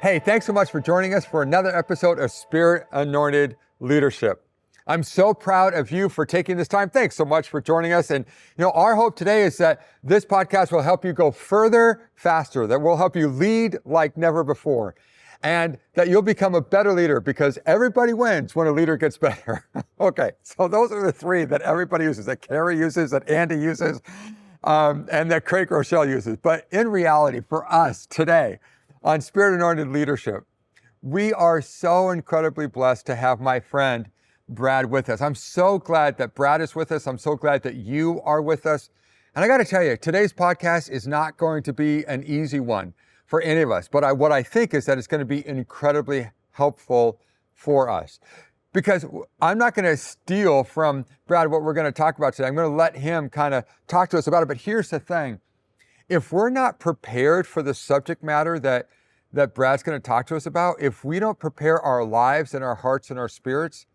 Hey, thanks so much for joining us for another episode of Spirit-Anointed Leadership. I'm so proud of you for taking this time. Thanks so much for joining us. And our hope today is that this podcast will help you go further, faster, that will help you lead like never before, and that you'll become a better leader because everybody wins when a leader gets better. Okay, so those are the three that everybody uses, that Carrie uses, that Andy uses, and that Craig Rochelle uses. But in reality, for us today, on Spirit-Anointed Leadership, we are so incredibly blessed to have my friend Brad with us. I'm so glad that Brad is with us. I'm so glad that you are with us. And I got to tell you, today's podcast is not going to be an easy one for any of us. But what I think is that it's going to be incredibly helpful for us. Because I'm not going to steal from Brad what we're going to talk about today. I'm going to let him kind of talk to us about it. But here's the thing. If we're not prepared for the subject matter that Brad's going to talk to us about, if we don't prepare our lives and our hearts and our spirits,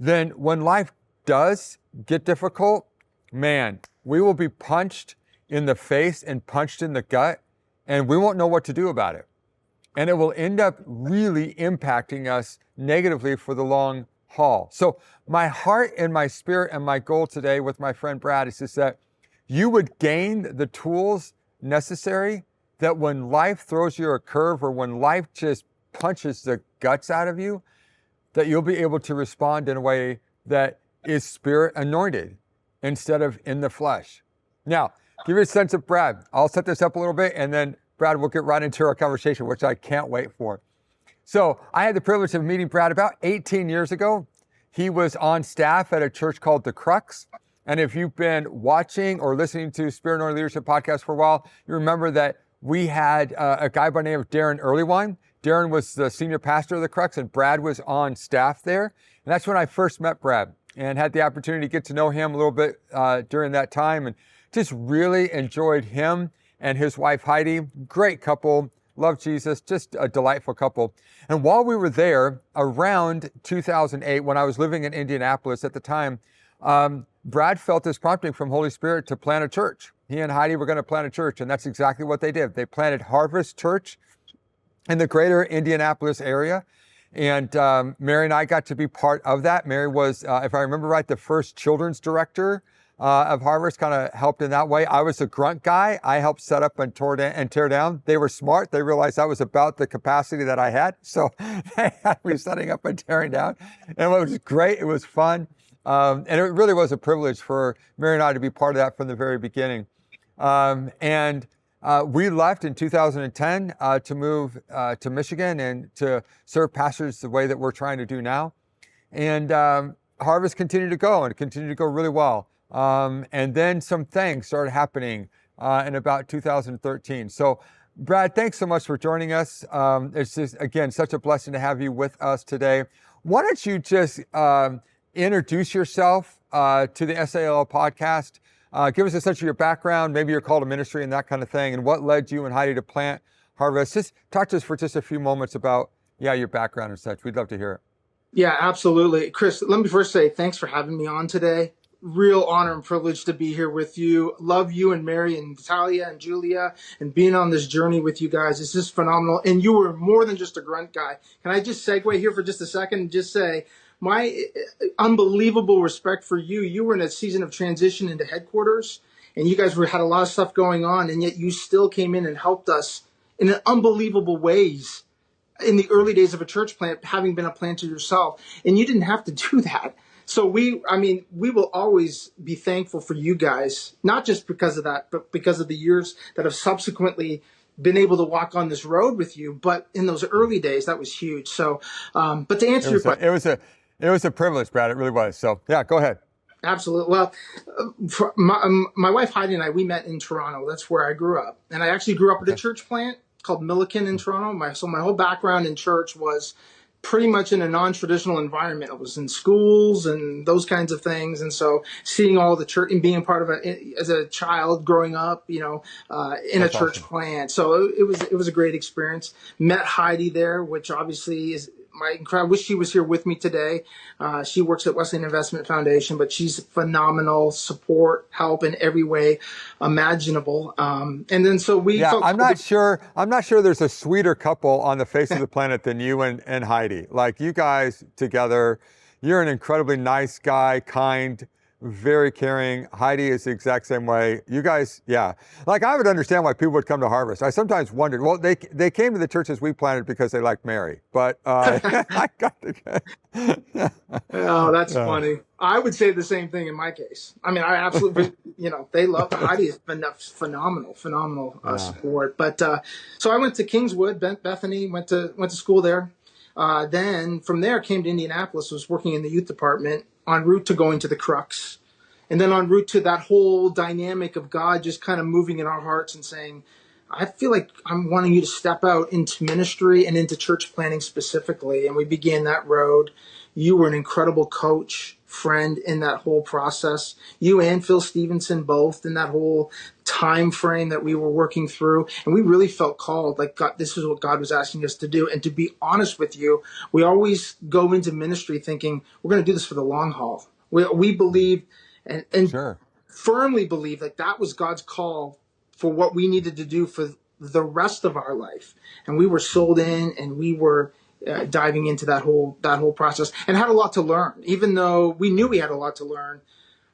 then when life does get difficult, man, we will be punched in the face and punched in the gut, and we won't know what to do about it. And it will end up really impacting us negatively for the long haul. So my heart and my spirit and my goal today with my friend Brad is just that you would gain the tools necessary that when life throws you a curve or when life just punches the guts out of you, that you'll be able to respond in a way that is spirit anointed instead of in the flesh. Now, give you a sense of Brad. I'll set this up a little bit and then Brad, we'll get right into our conversation, which I can't wait for. So I had the privilege of meeting Brad about 18 years ago. He was on staff at a church called The Crux. And if you've been watching or listening to Spirit-Anointed Leadership podcast for a while, you remember that we had a guy by the name of Darren Earlywine. Darren was the senior pastor of The Crux, and Brad was on staff there. And that's when I first met Brad and had the opportunity to get to know him a little bit during that time, and just really enjoyed him and his wife, Heidi. Great couple, love Jesus, just a delightful couple. And while we were there, around 2008, when I was living in Indianapolis at the time, Brad felt this prompting from Holy Spirit to plant a church. He and Heidi were going to plant a church, and that's exactly what they did. They planted Harvest Church in the greater Indianapolis area, and Mary and I got to be part of that. Mary was, if I remember right, the first children's director of Harvest, kind of helped in that way. I was the grunt guy. I helped set up and tear down. They were smart. They realized that was about the capacity that I had, so they had me setting up and tearing down, and it was great. It was fun. And it really was a privilege for Mary and I to be part of that from the very beginning. We left in 2010 to move to Michigan and to serve pastors the way that we're trying to do now. And Harvest continued to go, and it continued to go really well. And then some things started happening in about 2013. So, Brad, thanks so much for joining us. It's just, again, such a blessing to have you with us today. Why don't you just introduce yourself to the SAL podcast. Give us a sense of your background, maybe your call to ministry and that kind of thing, and what led you and Heidi to plant Harvest. Just talk to us for just a few moments about, your background and such. We'd love to hear it. Yeah, absolutely. Chris, let me first say thanks for having me on today. Real honor and privilege to be here with you. Love you and Mary and Natalia and Julia, and being on this journey with you guys. It's just phenomenal. And you were more than just a grunt guy. Can I just segue here for just a second and just say, my unbelievable respect for you. You were in a season of transition into headquarters, and you guys had a lot of stuff going on, and yet you still came in and helped us in unbelievable ways in the early days of a church plant, having been a planter yourself. And you didn't have to do that. So we will always be thankful for you guys, not just because of that, but because of the years that have subsequently been able to walk on this road with you. But in those early days, that was huge. So, but to answer your question, it was a privilege, Brad. It really was. So yeah, go ahead. Absolutely. Well, my wife Heidi and I, we met in Toronto. That's where I grew up. And I actually grew up at a church plant called Milliken in Toronto. So my whole background in church was pretty much in a non-traditional environment. I was in schools and those kinds of things. And so seeing all the church and being part of it as a child growing up, in a church plant. So it was a great experience. Met Heidi there, which obviously is I wish she was here with me today. She works at Wesleyan Investment Foundation, but she's phenomenal support, help in every way imaginable. And then so we Yeah, felt. I'm not sure there's a sweeter couple on the face of the planet than you and Heidi. Like you guys together, you're an incredibly nice guy, kind, very caring. Heidi is the exact same way. You guys, yeah. Like I would understand why people would come to Harvest. I sometimes wondered, well, they came to the churches we planted because they liked Mary, but I got to Oh, that's yeah. funny. I would say the same thing in my case. I mean, I absolutely, they love Heidi has been phenomenal Yeah. support. But so I went to Kingswood, Bethany, went to school there. Then from there came to Indianapolis, was working in the youth department en route to going to the Crux. And then en route to that whole dynamic of God just kind of moving in our hearts and saying, I feel like I'm wanting you to step out into ministry and into church planning specifically. And we began that road. You were an incredible coach, friend in that whole process. You and Phil Stevenson both in that whole time frame that we were working through. And we really felt called, like God, this is what God was asking us to do. And to be honest with you, we always go into ministry thinking we're going to do this for the long haul. We believe and Sure. firmly believe that was God's call for what we needed to do for the rest of our life. And we were sold in, and we were diving into that whole process, and had a lot to learn. Even though we knew we had a lot to learn,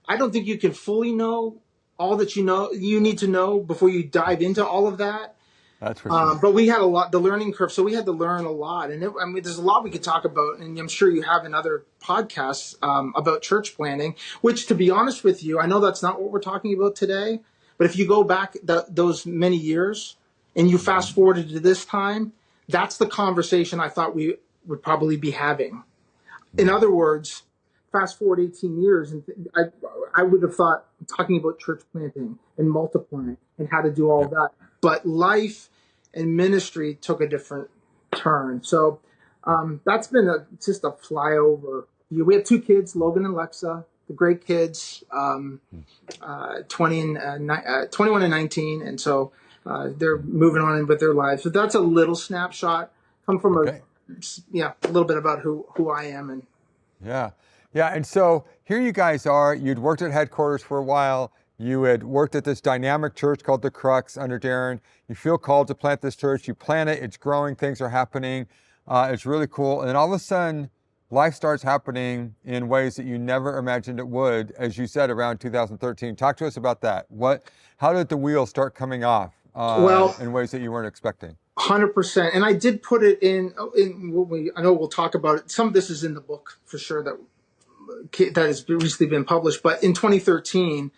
I don't think you can fully know all that you need to know before you dive into all of that. That's for sure. But we had the learning curve, so we had to learn a lot. And there's a lot we could talk about, and I'm sure you have in other podcasts about church planning, which, to be honest with you, I know that's not what we're talking about today. But if you go back those many years and you fast forwarded to this time, that's the conversation I thought we would probably be having. In other words, fast forward 18 years, and I would have thought talking about church planting and multiplying and how to do all of that. But life and ministry took a different turn. So that's been just a flyover. We have two kids, Logan and Lexa, the great kids, 21 and 19. And so they're moving on with their lives. So that's a little snapshot. Come from a little bit about who I am. And Yeah. Yeah. And so here you guys are. You'd worked at headquarters for a while. You had worked at this dynamic church called the Crux under Darren. You feel called to plant this church. You plant it. It's growing. Things are happening. It's really cool. And then all of a sudden, life starts happening in ways that you never imagined it would, as you said, around 2013. Talk to us about that. How did the wheels start coming off in ways that you weren't expecting? 100%. And I did put it in I know we'll talk about it. Some of this is in the book for sure that has recently been published. But in 2013,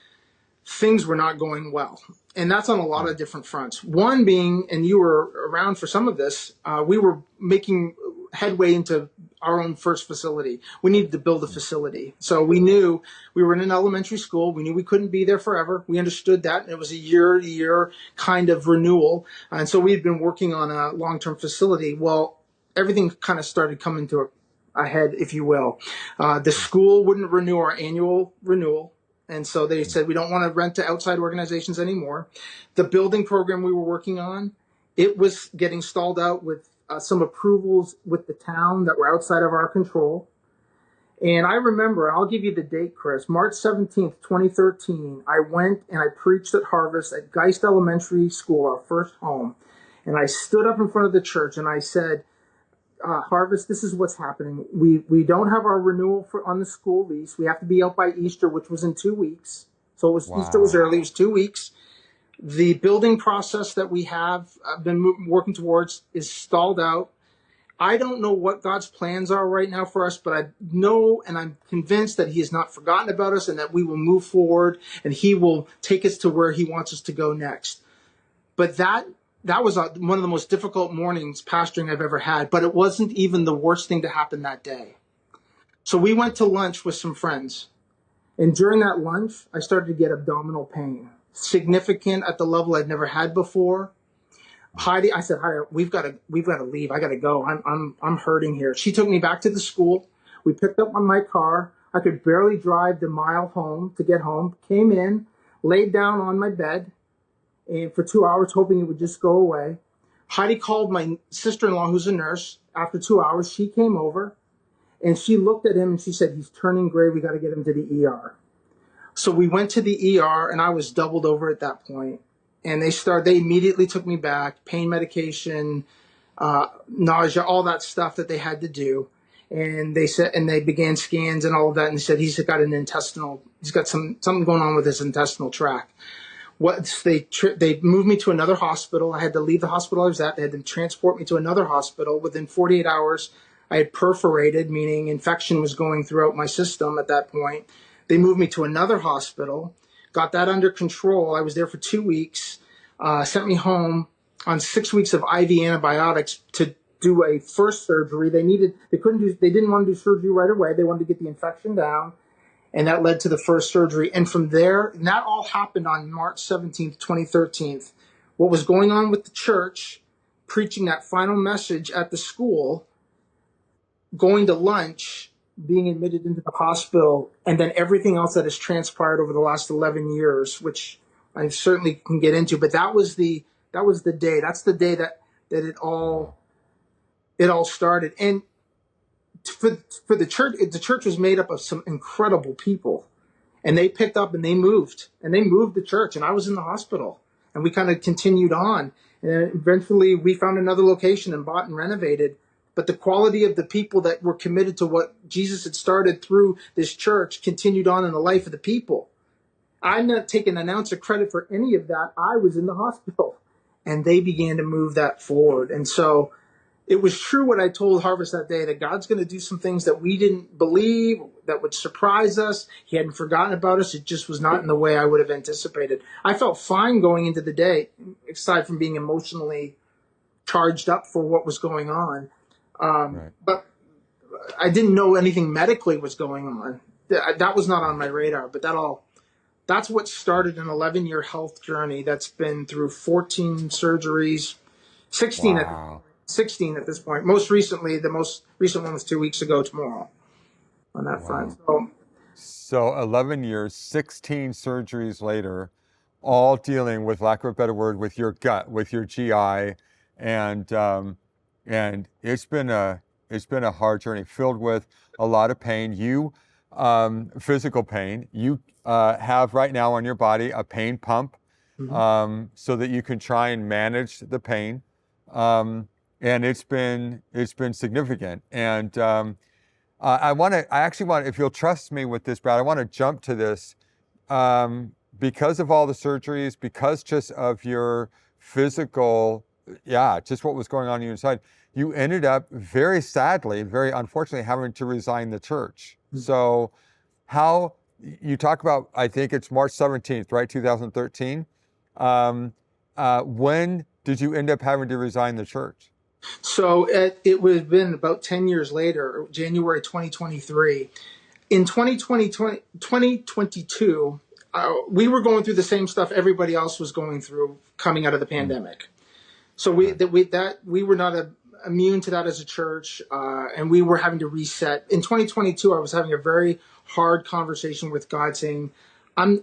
things were not going well. And that's on a lot of different fronts. One being, and you were around for some of this, we were making headway into our own first facility. We needed to build a facility. So we knew we were in an elementary school. We knew we couldn't be there forever. We understood that. And it was a year-to-year kind of renewal. And so we had been working on a long-term facility. Well, everything kind of started coming to a head, if you will. The school wouldn't renew our annual renewal. And so they said, we don't want to rent to outside organizations anymore. The building program we were working on, it was getting stalled out with some approvals with the town that were outside of our control. And I remember, I'll give you the date, Chris, March 17th, 2013, I went and I preached at Harvest at Geist Elementary School, our first home. And I stood up in front of the church and I said, Harvest, this is what's happening. We don't have our renewal on the school lease. We have to be out by Easter, which was in 2 weeks. So Easter was early. It was 2 weeks. The building process that we have been working towards is stalled out. I don't know what God's plans are right now for us, but I know and I'm convinced that He has not forgotten about us and that we will move forward and He will take us to where He wants us to go next. But that was one of the most difficult mornings pastoring I've ever had, but it wasn't even the worst thing to happen that day. So we went to lunch with some friends. And during that lunch, I started to get abdominal pain, significant at the level I'd never had before. Heidi, I said, Heidi, we've got to leave. I got to go. I'm hurting here. She took me back to the school. We picked up my car. I could barely drive the mile home to get home. Came in, laid down on my bed, and for 2 hours, hoping it would just go away. Heidi called my sister-in-law, who's a nurse. After 2 hours, she came over and she looked at him and she said, he's turning gray. We got to get him to the ER. So we went to the ER and I was doubled over at that point. And they immediately took me back, pain medication, nausea, all that stuff that they had to do. And they began scans and all of that. And they said, he's got something going on with his intestinal tract. They moved me to another hospital. I had to leave the hospital I was at. They had to transport me to another hospital. Within 48 hours, I had perforated, meaning infection was going throughout my system at that point. They moved me to another hospital, got that under control. I was there for 2 weeks, sent me home on 6 weeks of IV antibiotics to do a first surgery. They didn't want to do surgery right away. They wanted to get the infection down. And that led to the first surgery. And from there, and that all happened on March 17th, 2013. What was going on with the church, preaching that final message at the school, going to lunch, being admitted into the hospital, and then everything else that has transpired over the last 11 years, which I certainly can get into. But that was the day. That's the day that it all started. And for the church was made up of some incredible people, and they picked up and they moved the church, and I was in the hospital, and we kind of continued on, and eventually we found another location and bought and renovated. But the quality of the people that were committed to what Jesus had started through this church continued on in the life of the people. I'm not taking an ounce of credit for any of that. I was in the hospital, and they began to move that forward. And so it was true what I told Harvest that day, that God's going to do some things that we didn't believe, that would surprise us. He hadn't forgotten about us. It just was not in the way I would have anticipated. I felt fine going into the day, aside from being emotionally charged up for what was going on. Right. But I didn't know anything medically was going on. That was not on my radar, but that's what started an 11-year health journey that's been through 14 surgeries, 16 wow. 16 at this point. Most recently, the most recent one was 2 weeks ago tomorrow on that front. So 11 years, 16 surgeries later, all dealing with, lack of a better word, with your gut, with your GI, and it's been a hard journey filled with a lot of pain. You, physical pain. You have right now on your body a pain pump, so that you can try and manage the pain. And it's been significant. And I actually want, if you'll trust me with this, Brad, I want to jump to this because of all the surgeries, because just of your physical, just what was going on inside. You ended up very sadly, very unfortunately, having to resign the church. So how, you talk about, I think it's March 17th, right, 2013. When did you end up having to resign the church? So it would have been about 10 years later, January 2023. In 2022, we were going through the same stuff everybody else was going through coming out of the pandemic. So we were not immune to that as a church, and we were having to reset. In 2022, I was having a very hard conversation with God saying, I'm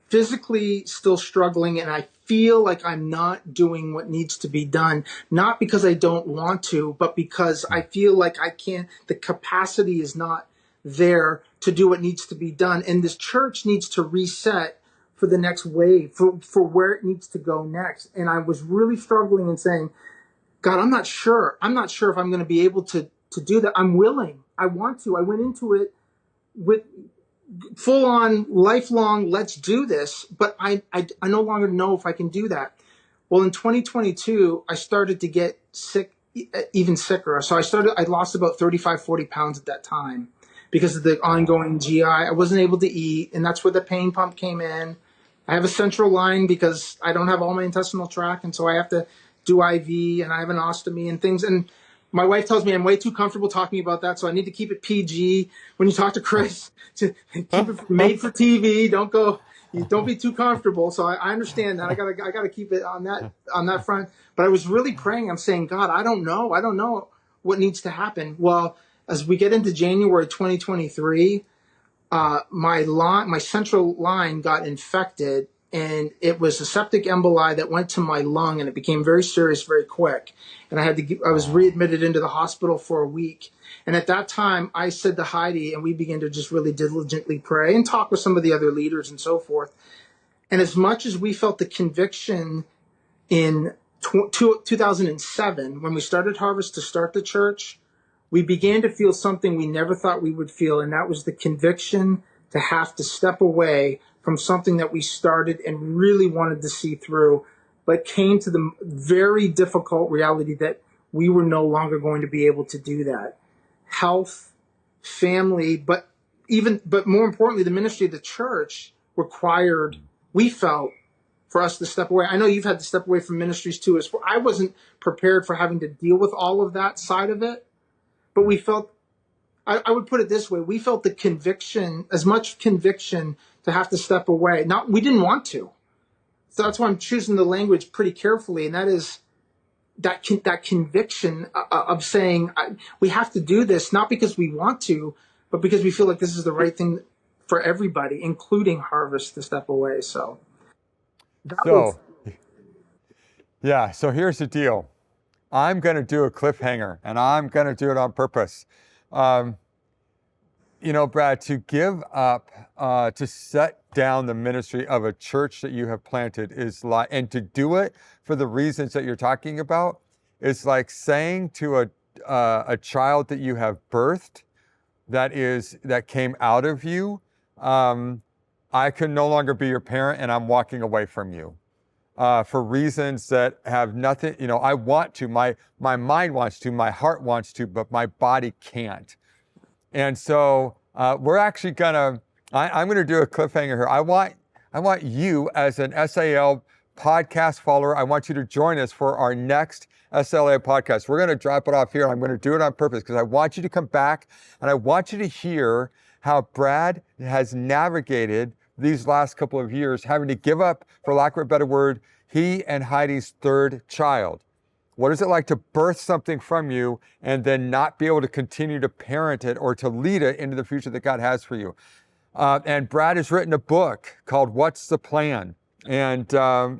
physically still struggling, and I feel like I'm not doing what needs to be done, not because I don't want to, but because I feel like I can't, the capacity is not there to do what needs to be done. And this church needs to reset for the next wave, for where it needs to go next. And I was really struggling and saying, God, I'm not sure. I'm not sure if I'm going to be able to do that. I'm willing. I want to. I went into it with full on, lifelong, let's do this. But I no longer know if I can do that. Well, in 2022, I started to get sick, even sicker. So I lost about 35, 40 pounds at that time because of the ongoing GI. I wasn't able to eat, and that's where the pain pump came in. I have a central line because I don't have all my intestinal tract, and so I have to do IV, and I have an ostomy and things. And my wife tells me I'm way too comfortable talking about that, so I need to keep it PG when you talk to Chris. To keep it made for TV. Don't be too comfortable. So I understand that. I gotta keep it on that front. But I was really praying. I'm saying, God, I don't know what needs to happen. Well, as we get into January 2023, my central line got infected, and it was a septic emboli that went to my lung, and it became very serious very quick. And I was readmitted into the hospital for a week. And at that time, I said to Heidi, and we began to just really diligently pray and talk with some of the other leaders and so forth. And as much as we felt the conviction in 2007, when we started Harvest to start the church, we began to feel something we never thought we would feel, and that was the conviction to have to step away from something that we started and really wanted to see through, but came to the very difficult reality that we were no longer going to be able to do that. Health, family, but more importantly, the ministry of the church required, we felt, for us to step away. I know you've had to step away from ministries too. I wasn't prepared for having to deal with all of that side of it, but we felt, I would put it this way, we felt the conviction, as much conviction to have to step away. We didn't want to. So that's why I'm choosing the language pretty carefully, and that is that conviction of saying we have to do this, not because we want to, but because we feel like this is the right thing for everybody, including Harvest, to step away. So here's the deal. I'm going to do a cliffhanger, and I'm going to do it on purpose. Brad, to give up, to set down the ministry of a church that you have planted and to do it for the reasons that you're talking about, is like saying to a child that you have birthed, that came out of you, I can no longer be your parent, and I'm walking away from you. For reasons that have nothing, I want to, my mind wants to, my heart wants to, but my body can't. And so we're actually I'm gonna do a cliffhanger here. I want you as an SAL podcast follower, I want you to join us for our next SLA podcast. We're gonna drop it off here. I'm gonna do it on purpose because I want you to come back and I want you to hear how Brad has navigated these last couple of years, having to give up, for lack of a better word, he and Heidi's third child. What is it like to birth something from you and then not be able to continue to parent it or to lead it into the future that God has for you? And Brad has written a book called What's the Plan? And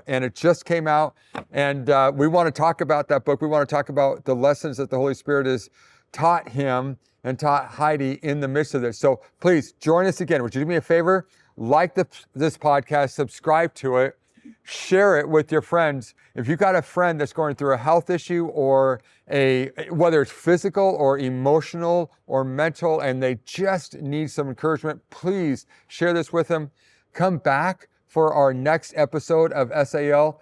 it just came out. And we want to talk about that book. We want to talk about the lessons that the Holy Spirit has taught him and taught Heidi in the midst of this. So please join us again. Would you do me a favor? Like this podcast, subscribe to it, share it with your friends. If you've got a friend that's going through a health issue or whether it's physical or emotional or mental, and they just need some encouragement, please share this with them. Come back for our next episode of SAL.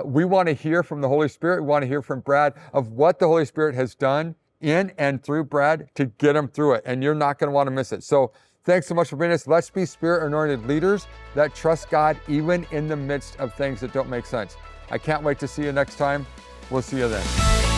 We want to hear from the Holy Spirit. We want to hear from Brad of what the Holy Spirit has done in and through Brad to get him through it. And you're not going to want to miss it. So thanks so much for being us. Let's be Spirit-Anointed leaders that trust God even in the midst of things that don't make sense. I can't wait to see you next time. We'll see you then.